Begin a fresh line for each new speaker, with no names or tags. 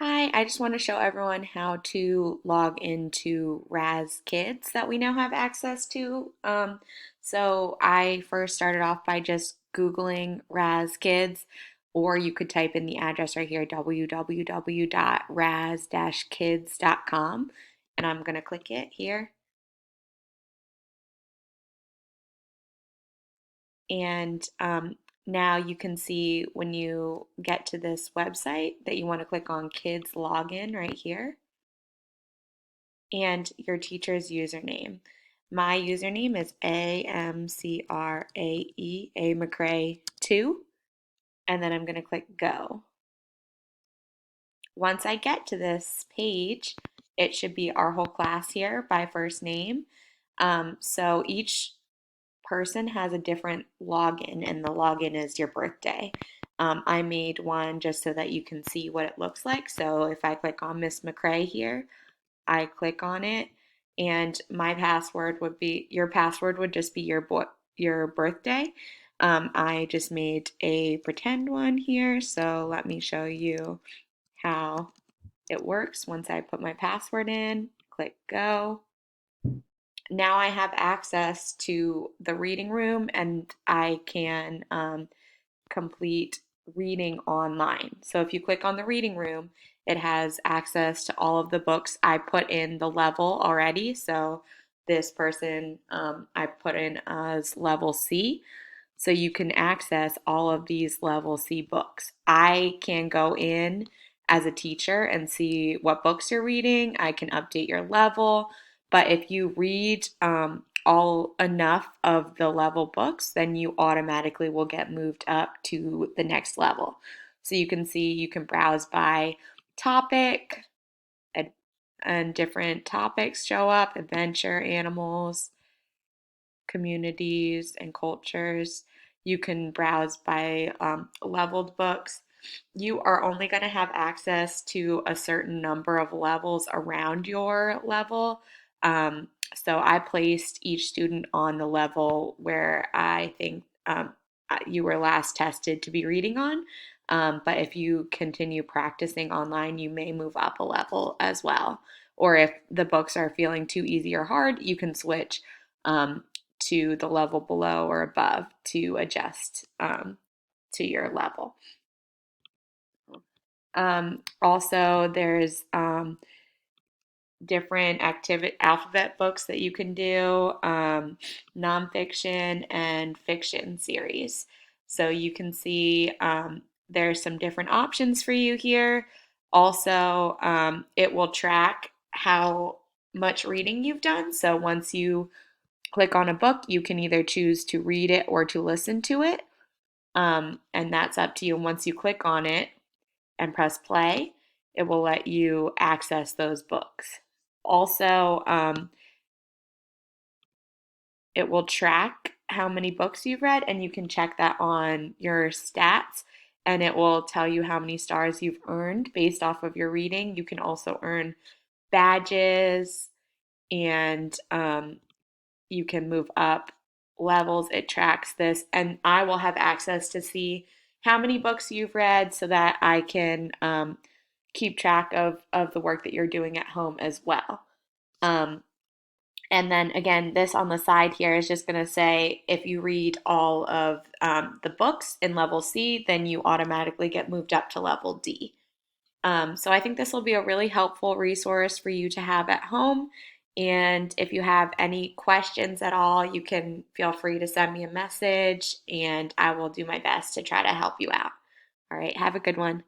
Hi, I just want to show everyone how to log into RAZ Kids that we now have access to. So I first started off by just Googling RAZ Kids, or you could type in the address right here, www.raz-kids.com, and I'm going to click it here. And now you can see when you get to this website that you want to click on Kids Login right here and your teacher's username. My username is A McCrae 2, and then I'm going to click go. Once I get to this page, it should be our whole class here by first name. So each person has a different login, and the login is your birthday. I made one just so that you can see what it looks like. So if I click on Miss McCrae here, I click on it, and my password would be your password would just be your birthday. I just made a pretend one here, so let me show you how it works. Once I put my password in, click go. Now I have access to the reading room, and I can complete reading online. So if you click on the reading room, it has access to all of the books. I put in the level already. So this person I put in as level C. So you can access all of these level C books. I can go in as a teacher and see what books you're reading. I can update your level. But if you read all enough of the level books, then you automatically will get moved up to the next level. So you can see you can browse by topic, and, and different topics show up: adventure, animals, communities, and cultures. You can browse by leveled books. You are only going to have access to a certain number of levels around your level. So I placed each student on the level where I think you were last tested to be reading on. But if you continue practicing online, you may move up a level as well. Or if the books are feeling too easy or hard, you can switch to the level below or above to adjust to your level. Also, there's different activity alphabet books that you can do, nonfiction and fiction series. So you can see there's some different options for you here. Also, it will track how much reading you've done. So once you click on a book, you can either choose to read it or to listen to it. And that's up to you. And once you click on it and press play, it will let you access those books. Also, it will track how many books you've read, and you can check that on your stats, and it will tell you how many stars you've earned based off of your reading. You can also earn badges, and you can move up levels. It tracks this, and I will have access to see how many books you've read so that I can keep track of the work that you're doing at home as well. Um, and then again, this on the side here is just going to say if you read all of the books in level C, then you automatically get moved up to level D. So I think this will be a really helpful resource for you to have at home. And if you have any questions at all, you can feel free to send me a message, and I will do my best to try to help you out. All right, have a good one.